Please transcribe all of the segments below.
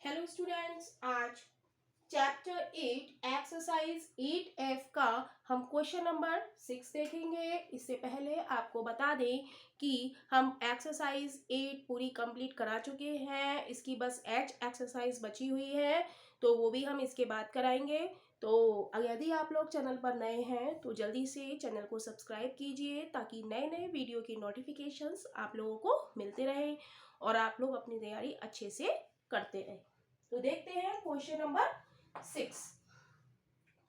Hello students, आज chapter 8 exercise 8F का हम क्वेश्चन नंबर 6 देखेंगे। इससे पहले आपको बता दें कि हम एक्सरसाइज 8 पूरी कंप्लीट करा चुके हैं। इसकी बस H एक्सरसाइज बची हुई है, तो वो भी हम इसके बाद कराएंगे। तो यदि आप लोग चैनल पर नए हैं तो जल्दी से चैनल को सब्सक्राइब कीजिए ताकि नए नए वीडियो की नोटिफिकेशंस आप लोगों को मिलते रहें और आप लोग अपनी तैयारी अच्छे से करते रहें। तो देखते हैं क्वेश्चन नंबर 6।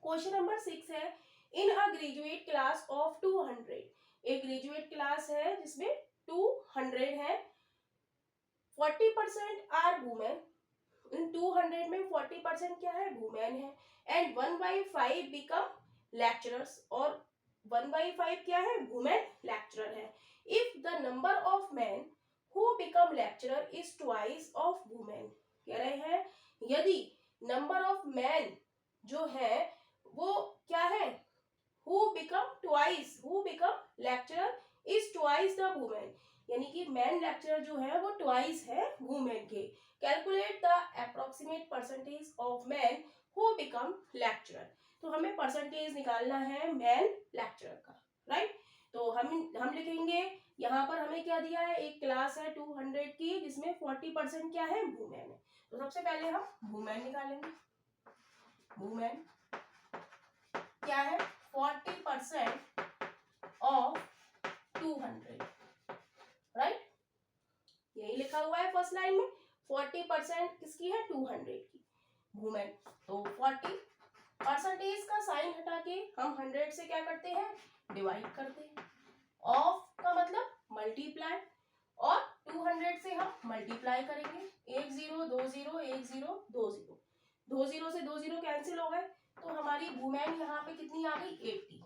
क्वेश्चन नंबर 6 है, इन अ ग्रेजुएट क्लास ऑफ 200। एक ग्रेजुएट क्लास है जिसमें 200 है। 40% आर वुमेन। इन 200 में 40% क्या है? वुमेन है। एंड 1/5 बिकम लेक्चरर्स, और 1/5 क्या है? वुमेन लेक्चरर है। If the number of man who become lecturer is twice of women. कह रहे हैं यदि नंबर ऑफ मैन जो है वो क्या है? Who become lecturer is twice the women, यानी कि मैन लेक्चरर जो है वो ट्वाइस है वुमेन के। Calculate the approximate percentage of man who become lecturer. तो हमें परसेंटेज निकालना है मैन लेक्चरर का, राइट। तो हम लिखेंगे, यहाँ पर हमें क्या दिया है? एक क्लास है 200 की जिसमें 40% क्या है? वुमेन है। तो सबसे पहले हम वुमेन निकालेंगे। वुमेन क्या है? 40% ऑफ 200, राइट। यही लिखा हुआ है फर्स्ट लाइन में। 40% किसकी है? 200 की, वुमेन। तो 40 परसेंटेज का साइन हटा के हम 100 से क्या करते हैं? डिवाइड करते हैं। ऑफ का मतलब मल्टीप्लाई, और 200 से हम मल्टीप्लाई करेंगे। 1 0 2 0 1 0 2 0, 2 0 से 2 0 कैंसिल हो गए, तो हमारी वुमेन यहाँ पे कितनी आ गई? 80,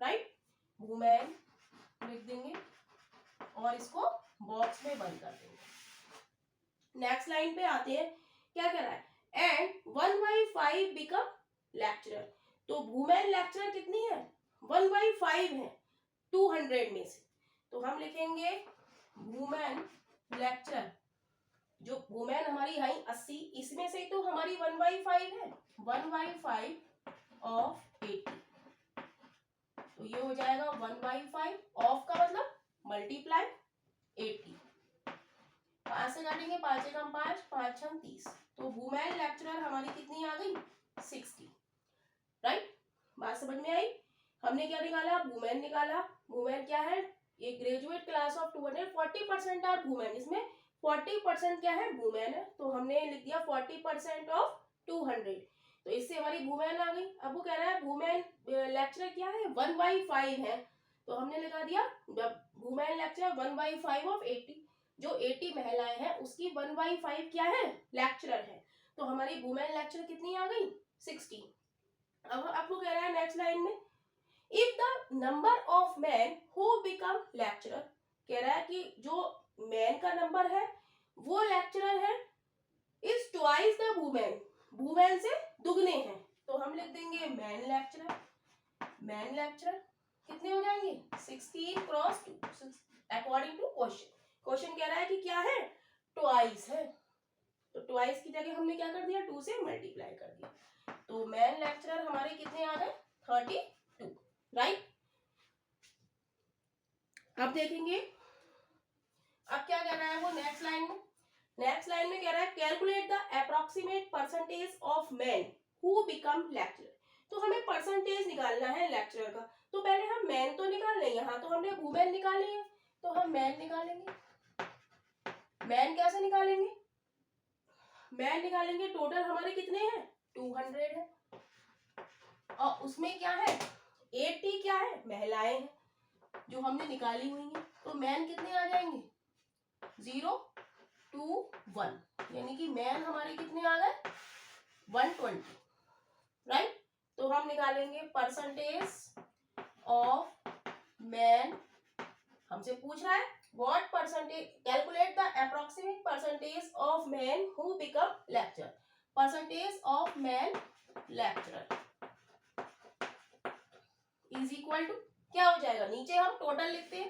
राइट। वुमेन लिख देंगे और इसको बॉक्स में बंद कर देंगे। नेक्स्ट लाइन पे आते हैं, क्या कह रहा है? And 1/5 become lecturer. तो वुमेन लेक्चरर कितनी है? 1/5 है 200 में से। तो हम लिखेंगे वुमेन लेक्चरर, जो वुमेन हमारी है 80, इसमें से तो हमारी 1/5 है। 1/5 ऑफ 80, तो ये हो जाएगा 1/5 ऑफ का मतलब मल्टीप्लाई 80। 5 से काटेंगे, 5 एकम 5, 5 छम 30। तो वुमेन लेक्चरर हमारी कितनी आ गई? 60, राइट। बात समझ में आई? हमने क्या निकाला? वुमेन निकाला। वुमेन क्या है? ये graduate class of 200, 40% are women, इसमें 40% क्या है? वुमेन है। तो हमने लिख दिया 40% ऑफ 200। तो इससे हमारी वुमेन आ गई। अब वो कह रहा है वुमेन लेक्चरर क्या है? 1/5 है। तो हमने लगा दिया वुमेन लेक्चरर 1/5 ऑफ 80। जो 80 महिलाएं हैं उसकी 1/5 क्या है? लेक्चरर है। तो हमारी वुमेन लेक्चरर कितनी आ गई? 60। अब आपको कह रहा है नेक्स्ट लाइन में, if the number of man who become lecturer, कह रहा है कि जो मैन का नंबर है वो लेक्चरर है, is twice the women, women से दुगने हैं। तो हम लिख देंगे मैन लेक्चरर। मैन लेक्चरर कितने हो जाएंगे? 16 cross 2 according to question. Question कह रहा है कि क्या है? ट्वाइस है। तो ट्वाइस की जगह हमने क्या कर दिया? 2 से मल्टीप्लाई कर दिया। तो मैन लेक्चरर हमारे कितने आ गए? 32, राइट। अब देखेंगे अब क्या कह रहा है वो नेक्स्ट लाइन में। नेक्स्ट लाइन में कह रहा है calculate the approximate percentage of man who become lecturer. तो हमें परसेंटेज निकालना है लेक्चरर का। तो पहले हम मैन तो निकाल लें, यहाँ तो हमने वुमेन निकाली है, तो हम मैन निकालेंगे। मैन कैसे निकालेंगे? मैन निकालेंगे, टोटल हमारे कितने हैं? 200 है, और उसमें क्या है? 80 क्या है? महिलाएं हैं जो हमने निकाली हुई हैं। तो मैन कितने आ जाएंगे? 0 2 1, यानी कि मैन हमारे कितने आ गए? 120, राइट। तो हम निकालेंगे परसेंटेज ऑफ मैन। हमसे पूछ रहा है what percentage, calculate the approximate percentage of man who become lecturer. Percentage of man lecturer is equal to क्या हो जाएगा? नीचे हम टोटल लिखते हैं।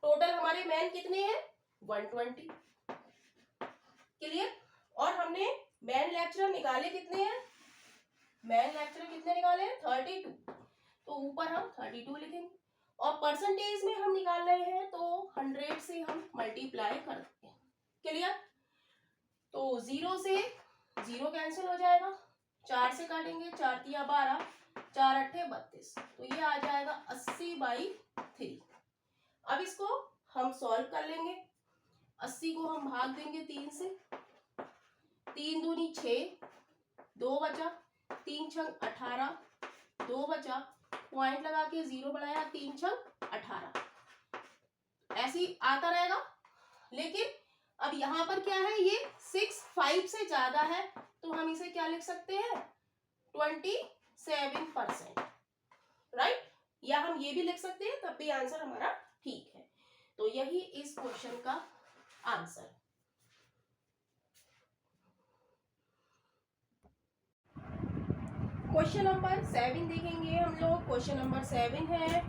टोटल हमारे मैन कितने हैं? 120, क्लियर। और हमने लेक्चरर निकाले कितने हैं, मैन लेक्चरर कितने निकाले हैं 32, तो ऊपर हम 32 लिखेंगे और परसेंटेज में हम निकाल रहे हैं तो 100 से हम मल्टीप्लाई कर देंगे। क्लियर? तो 0 से 0 कैंसिल हो जाएगा, 4 से काटेंगे, 4 तिया 12, 4 अट्ठे 32, तो ये आ जाएगा 80/3। अब इसको हम सॉल्व कर लेंगे। 80 को हम भाग देंगे 3 से, 3 दूनी 6, 2 बचा, 3 छंग 18, 2 बचा, पॉइंट लगा के 0 बढ़ाया, 3 छंग 18, ऐसे ही आता रहेगा। लेकिन अब यहाँ पर क्या है, ये 6 5 से ज्यादा है तो हम इसे क्या लिख सकते हैं 27%, राइट, या हम ये भी लिख सकते हैं, तब भी आंसर हमारा ठीक है। तो यही इस क्वेश्चन का आंसर। क्वेश्चन नंबर 7 देखेंगे हम लोग। क्वेश्चन नंबर 7 है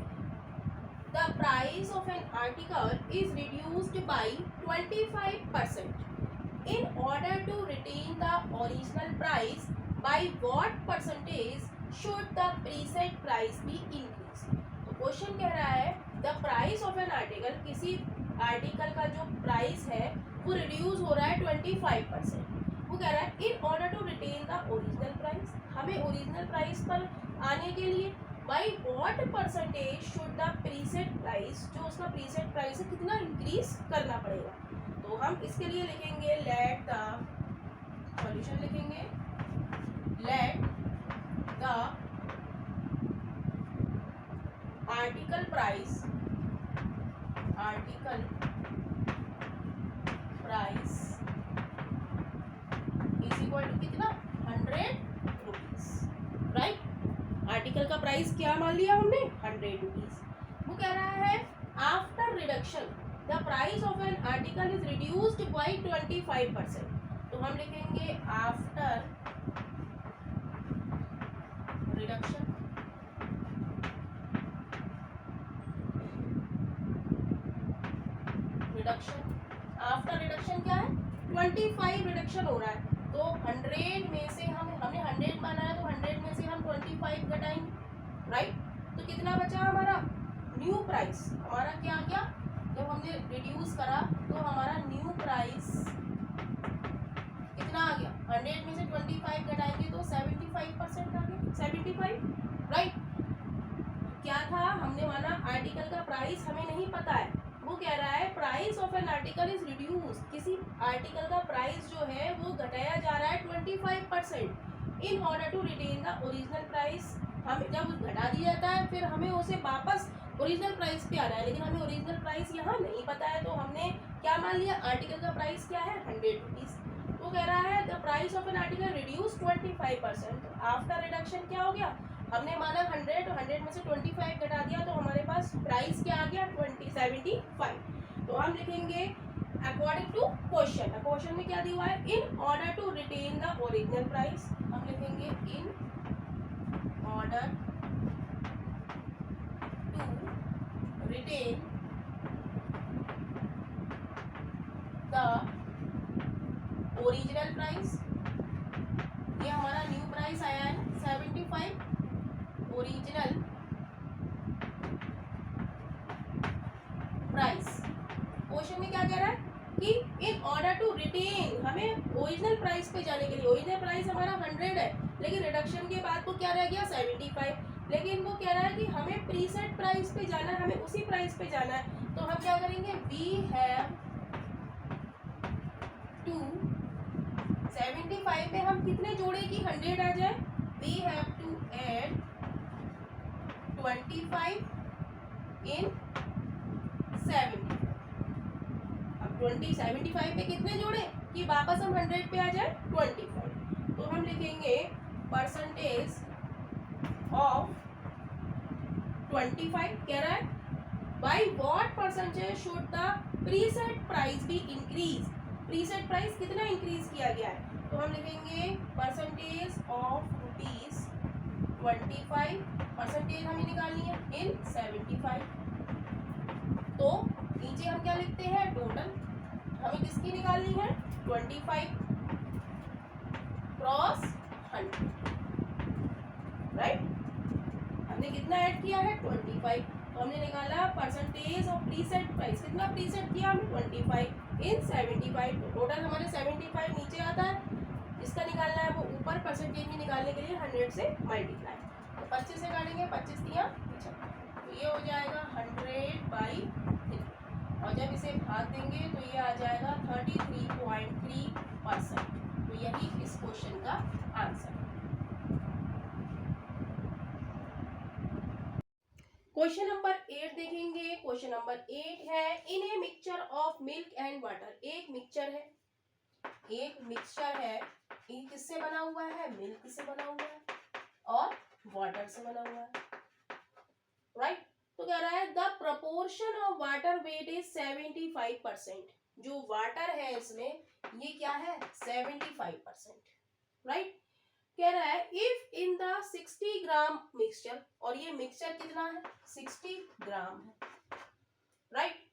the price of an article is reduced by 25% in order to retain the original price, by what percentage should the present price be increase. तो क्वेश्चन कह रहा है the price of an article, किसी article का जो price है वो reduce हो रहा है 25%। वो कह रहा है in order to retain the original price, हमें ओरिजिनल प्राइस पर आने के लिए by what percentage should the present price, जो उसका प्रीसेट प्राइस है कितना इंक्रीज करना पड़ेगा। तो हम इसके लिए लिखेंगे लेट द सॉल्यूशन, लिखेंगे let the article price is equal to कितना 100 रुपीज, राइट। आर्टिकल का प्राइस क्या मान लिया हमने 100 रुपीज। वो कह रहा है after reduction the price of an article is reduced by 25%। तो हम लिखेंगे आफ्टर रिडक्शन, आफ्टर रिडक्शन क्या है 25 रिडक्शन हो रहा है, तो 100 में से हमने 100 माना है तो 100 में से हम 25 घटाएंगे, राइट। तो कितना बचा हमारा न्यू प्राइस, हमारा क्या आ गया, जब हमने रिड्यूस करा तो हमारा न्यू प्राइस कितना आ गया, 100 में से 25 घटाएंगे तो 75% आ गया, 75, राइट। क्या था, हमने माना आर्टिकल का प्राइस हमें नहीं पता है। वो कह रहा है price of an article is reduce, किसी आर्टिकल का प्राइस जो है वो घटाया जा रहा है 25% in order to retain the original price. हमें जब घटा दिया जाता है फिर हमें उसे वापस ओरिजिनल प्राइस पे आना है, लेकिन हमें ओरिजिनल प्राइस यहाँ नहीं पता है, तो हमने क्या मान लिया, आर्टिकल का प्राइस क्या है 100 रुपीज। वो कह रहा है the price of an article reduce 25%। After reduction क्या हो गया, हमने माना 100 तो 100 में से 25 घटा दिया तो हमारे पास प्राइस क्या आ गया 75। तो हम लिखेंगे अकॉर्डिंग टू क्वेश्चन, क्वेश्चन में क्या दिया हुआ है in order to retain the original price, हम लिखेंगे in order to retain the original price, ये हमारा न्यू प्राइस आया है 75, ओरिजिनल प्राइस। क्वेश्चन में क्या कह रहा है कि इन ऑर्डर टू रिटेन, हमें ओरिजिनल प्राइस पे जाने के लिए, ओरिजिनल प्राइस हमारा 100 है लेकिन रिडक्शन के बाद वो क्या रह गया 75, लेकिन वो कह रहा है कि हमें प्रीसेट प्राइस पे जाना है, हमें उसी प्राइस पे जाना है। तो हम क्या करेंगे, वी हैव टू 75 में हम कितने जोड़े कि 100 आ जाए, वी हैव टू ऐड 25 इन 70। अब 75 पे कितने जोड़े कि वापस हम 100 पे आ जाए 25। तो हम लिखेंगे परसेंटेज ऑफ 25, कह रहा है by what percentage should the present price be increase, preset price कितना इंक्रीज किया गया है। तो हम लिखेंगे परसेंटेज ऑफ ₹25, परसेंटेज हमें निकालनी है इन 75। तो नीचे हम क्या लिखते हैं टोटल, हमें किसकी निकालनी है 25 क्रॉस 100, राइट। हमने कितना ऐड किया है 25, तो हमने निकाला परसेंटेज ऑफ प्रीसेट प्राइस, कितना प्रीसेट किया हमने 25 इन 75, तो टोटल हमारे 75 नीचे आता है, जिसका निकालना है वो ऊपर परसेंटेज में निकालने के लिए 100 से मल्टीप्लाई, तो 25 से काटेंगे, 25 दिया 75, तो ये हो जाएगा 100/3, और जब इसे भाग देंगे तो ये आ जाएगा 33.3%, तो यही इस क्वेश्चन का आंसर है। क्वेश्चन नंबर 8 देखेंगे। क्वेश्चन नंबर 8 है in a mixture of milk and water, एक मिक्सचर है, एक मिक्सचर है, ये किससे बना हुआ है, मिल्क से बना हुआ है और वाटर से बना हुआ है, राइट। तो कह रहा है the proportion of water weight is 75%, जो वाटर है इसमें ये क्या है 75%, राइट। कह रहा है if in the 60 gram mixture, और ये मिक्सचर कितना है 60 ग्राम है, right,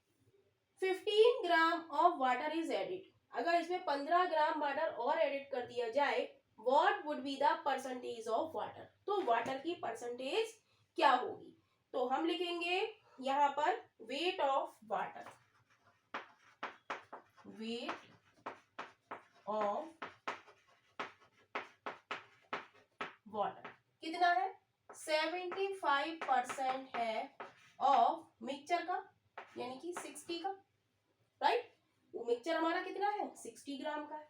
15 gram of water is added, अगर इसमें 15 ग्राम वाटर और एडिट कर दिया जाए, what would be the percentage of water, तो वाटर की परसेंटेज क्या होगी, तो हम लिखेंगे यहाँ पर weight of water, weight of water कितना है 75% है ऑफ मिक्सचर का, यानी कि 60 का, राइट। वो मिक्सचर हमारा कितना है 60 ग्राम का है,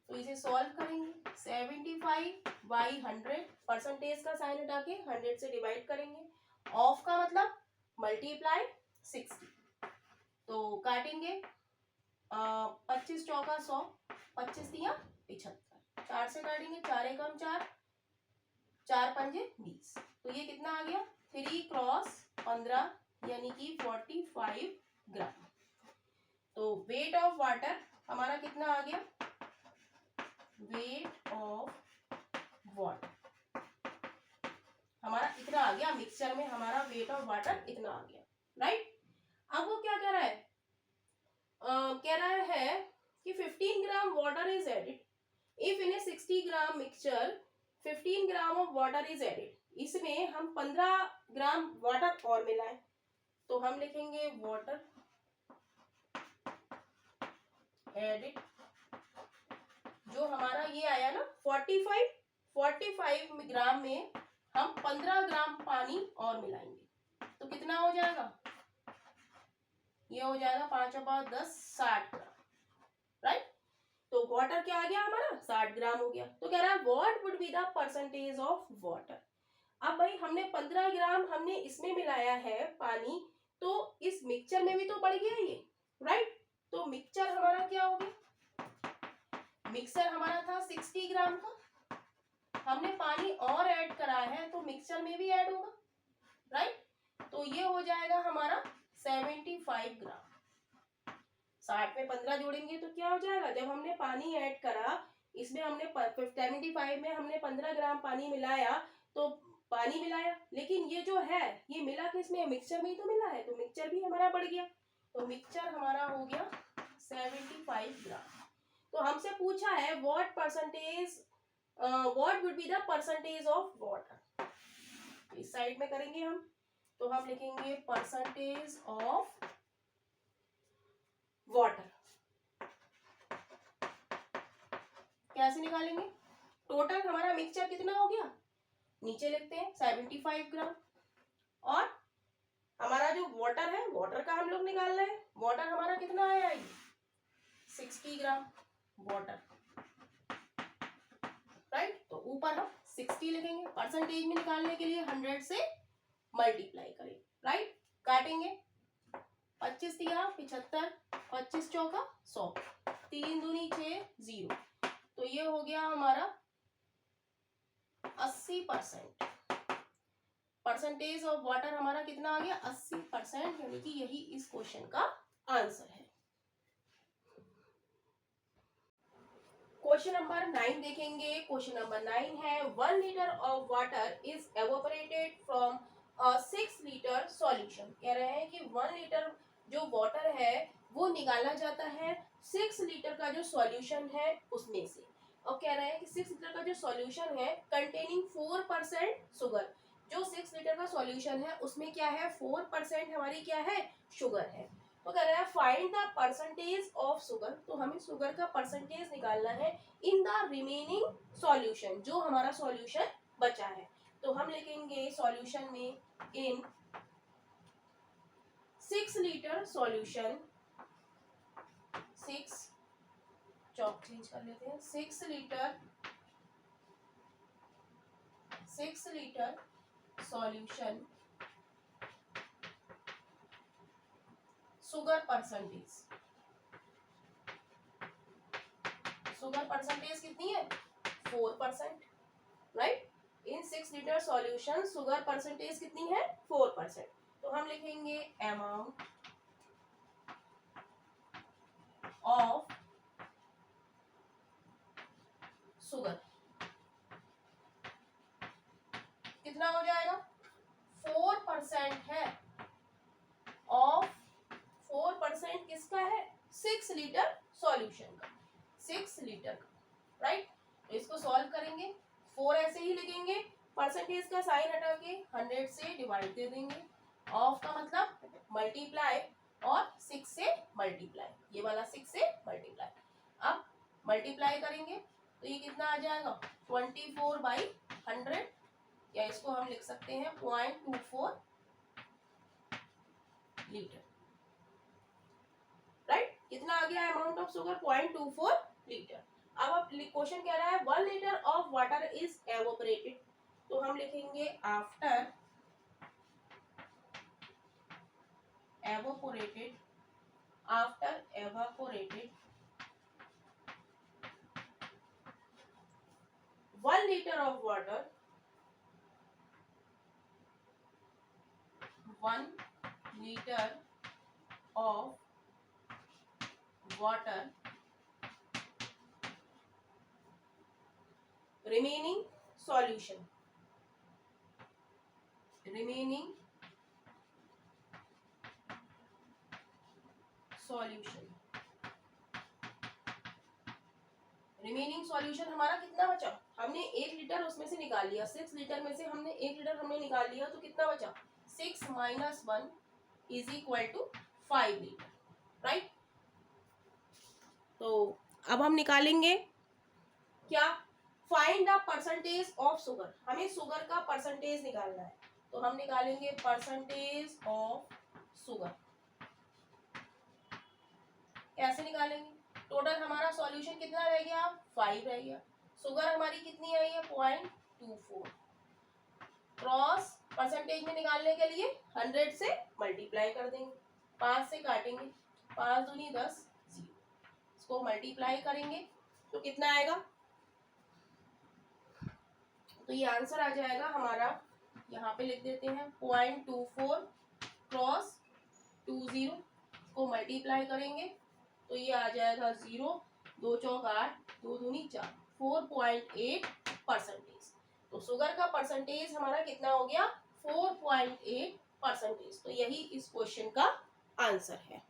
तो इसे सॉल्व करेंगे 75/100, परसेंटेज का साइन हटा के 100 से डिवाइड करेंगे, ऑफ का मतलब मल्टीप्लाई 60, तो काटेंगे 25 चौका 100, 25 दिया 75, 4 से काटेंगे 4 एकम 4, 4 पंजे 20, तो ये कितना आ गया 3 क्रॉस 15 यानी कि 45 ग्राम, तो वेट ऑफ वाटर हमारा कितना आ गया, वेट ऑफ वाटर हमारा इतना आ गया, मिक्सचर में हमारा वेट ऑफ वाटर इतना आ गया, राइट। अब वो क्या कह रहा है, कह रहा है कि 15 gram water is added, if in A 60 gram mixture 15 gram of water is added, इसमें हम 15 ग्राम वाटर और मिलाएं, तो हम लिखेंगे वाटर एडिड, जो हमारा ये आया ना 45 ग्राम में हम 15 ग्राम पानी और मिलाएंगे, तो कितना हो जाएगा, ये हो जाएगा 5 और 5 10 60 ग्राम, राइट। तो वाटर क्या आ गया हमारा 60 ग्राम हो गया, तो कह रहा है what would be the percentage of water, अब भाई हमने 15 ग्राम हमने इसमें मिलाया है पानी, तो इस मिक्सचर में भी तो बढ़ गया ये, राइट। तो मिक्सचर हमारा क्या हो गया, मिक्सचर हमारा था 60 ग्राम का, हमने पानी और ऐड करा है तो मिक्सचर में भी ऐड होगा, राइट। तो ये हो जाएगा हमारा 75 ग्राम, 60 में 15 जोड़ेंगे तो क्या हो जाएगा, जब हमने पानी ऐड करा इसमें हमने 75 में हमने 15 ग्राम पानी मिलाया, तो पानी मिलाया, लेकिन ये जो है ये मिला कि इसमें मिक्सचर में ही तो मिला है, तो मिक्सचर भी हमारा बढ़ गया, तो मिक्सचर हमारा हो गया 75 ग्राम। तो हमसे पूछा है what would be the percentage of water, इस साइड में करेंगे हम, तो हम लिखेंगे परसेंटेज ऑफ वाटर, कैसे निकालेंगे, टोटल हमारा मिक्सचर कितना हो गया, नीचे लिखते हैं 75 ग्राम, और हमारा जो वाटर है वाटर का हम लोग निकाल रहे हैं, वाटर हमारा कितना आया है 60 ग्राम वाटर, राइट। तो ऊपर हम 60 लिखेंगे, परसेंटेज में निकालने के लिए 100 से मल्टीप्लाई करें, राइट। काटेंगे 25 दिया 75, 25 चौका 100, 3 दूनी 6 0, तो ये हो गया हमारा 80%, परसेंटेज ऑफ वाटर हमारा कितना आ गया 80%, यानी कि यही इस क्वेश्चन का आंसर है। क्वेश्चन नंबर 9 देखेंगे। क्वेश्चन नंबर 9 है 1 litre of water is evaporated from 6 litre solution, कह रहे हैं कि 1 लीटर जो वाटर है वो निकाला जाता है 6 लीटर का जो सॉल्यूशन है उसमें से, और कह रहे हैं कि 6 लीटर का जो सॉल्यूशन है कंटेनिंग 4% शुगर, जो 6 लीटर का सॉल्यूशन है उसमें क्या है 4% हमारी क्या है शुगर है। तो कह रहा है find the percentage of sugar, तो हमें शुगर का परसेंटेज निकालना है इन द रिमेनिंग सॉल्यूशन, जो हमारा सॉल्यूशन बचा है। तो हम लिखेंगे सॉल्यूशन में इन 6 लीटर सॉल्यूशन, 6 चौक चेंज कर लेते हैं, 6 litre solution sugar percentage, sugar percentage कितनी है 4%, राइट। इन 6 लीटर सॉल्यूशन शुगर परसेंटेज कितनी है 4%। तो हम लिखेंगे अमाउंट ऑफ शुगर कितना हो जाएगा 4% है, ऑफ 4% किसका है 6 लीटर सॉल्यूशन का, 6 लीटर का, राइट। तो इसको सॉल्व करेंगे, 4 ऐसे ही लिखेंगे, परसेंटेज का साइन हटा के 100 से डिवाइड दे देंगे, ऑफ का मतलब मल्टीप्लाई और 6 से मल्टीप्लाई, ये वाला 6 से मल्टीप्लाई। अब मल्टीप्लाई करेंगे तो ये कितना आ जाएगा 24/100, या इसको हम लिख सकते हैं 0.24 लीटर, राइट। कितना आ गया अमाउंट ऑफ शुगर 0.24 लीटर। अब क्वेश्चन कह रहा है 1 लीटर ऑफ वाटर इज एवोपरेटेड, तो हम लिखेंगे after evaporated, after evaporated 1 liter of water, 1 liter of water remaining solution, remaining solution, remaining solution हमारा कितना बचा, हमने 1 लीटर उसमें से निकाल लिया, 6 लीटर में से हमने 1 लीटर हमने निकाल लिया, तो कितना बचा 6 - 1 is equal to 5 litre, right. तो अब हम निकालेंगे क्या, find the percentage of sugar, हमें शुगर का परसेंटेज निकालना है। तो हम निकालेंगे परसेंटेज ऑफ शुगर, कैसे निकालेंगे, टोटल हमारा सॉल्यूशन कितना रह गया 5 रह गया, शुगर हमारी कितनी आई है 0.24, क्रॉस परसेंटेज में निकालने के लिए 100 से मल्टीप्लाई कर देंगे, 5 से काटेंगे, 5 दूनी 10, 0, इसको मल्टीप्लाई करेंगे तो कितना आएगा, तो ये आंसर आ जाएगा हमारा, यहाँ पे लिख देते हैं 0.24 क्रॉस 20, इसको मल्टीप्लाई करेंगे तो ये आ जाएगा 0, 2 चौक 8, 2 दूनी 4, 4.8%। तो शुगर का परसेंटेज हमारा कितना हो गया 4.8%। तो यही इस क्वेश्चन का आंसर है।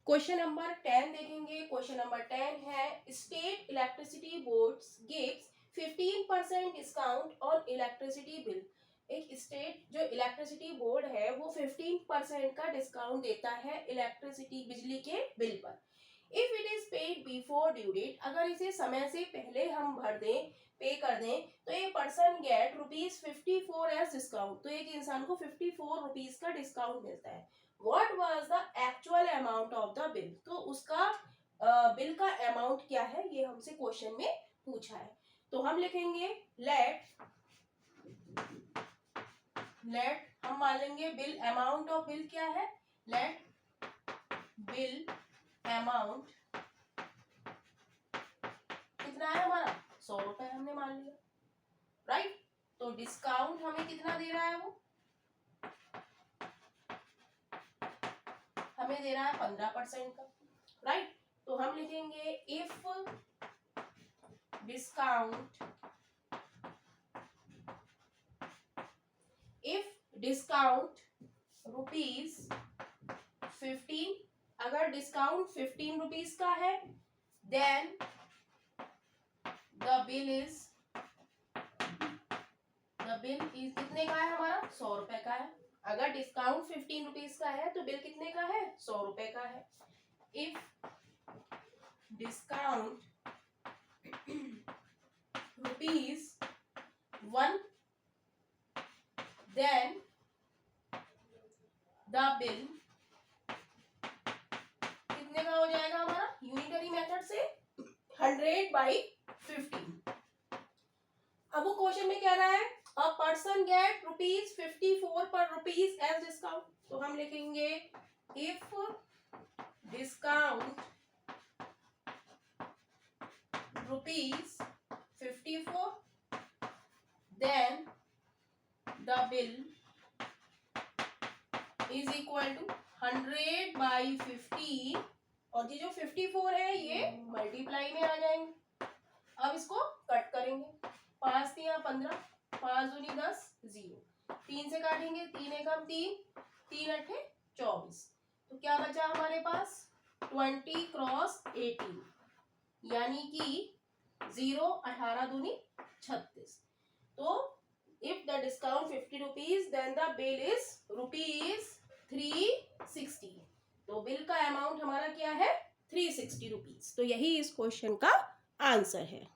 क्वेश्चन नंबर 10 देखेंगे। क्वेश्चन नंबर 10 है state electricity board gives 15% discount on electricity bill. एक स्टेट जो इलेक्ट्रिसिटी बोर्ड है वो 15% का डिस्काउंट देता है इलेक्ट्रिसिटी बिजली के बिल पर। If it is paid before due date, अगर इसे समय से पहले हम भर दें, पे कर दें, तो एक पर्सन गेट ₹54 एज डिस्काउंट, तो एक इंसान को 54 रुपीज का डिस्काउंट मिलता है। What was the actual amount of the bill, तो उसका बिल का अमाउंट क्या है ये हमसे क्वेश्चन में पूछा है। तो हम लिखेंगे लेट हम मान लेंगे बिल अमाउंट ऑफ बिल क्या है, लेट बिल अमाउंट कितना है हमारा 100 रुपए हमने मान लिया, राइट। तो डिस्काउंट हमें कितना दे रहा है, वो हमें दे रहा है 15% का, राइट। तो हम लिखेंगे इफ डिस्काउंट ₹15, अगर डिस्काउंट 15 रुपीज का है then the bill is कितने का है हमारा 100 रुपए का है। अगर डिस्काउंट 15 रुपीज का है तो बिल कितने का है 100 रुपए का है। If discount ₹1 then the bill कितने का हो जाएगा हमारा यूनिटरी मेथड से 100/15। अब वो क्वेश्चन में कह रहा है अ पर्सन गेट ₹54 पर रुपीज एज डिस्काउंट, तो हम लिखेंगे if discount ₹54 then the bill is equal to 100/15 और ये जो 54 है ये मल्टीप्लाई में आ जाएंगे। अब इसको कट करेंगे 5 या 15, 5 दूनी 10, 0, 3 से काटेंगे 3 एकम 3, 3 अट्ठे 24, तो क्या बचा हमारे पास 20 क्रॉस 18 यानी कि 0, 18 दूनी 36। तो if the discount 50 rupees then the bill is ₹360, तो बिल का अमाउंट हमारा क्या है 360 रुपीज। तो यही इस क्वेश्चन का आंसर है।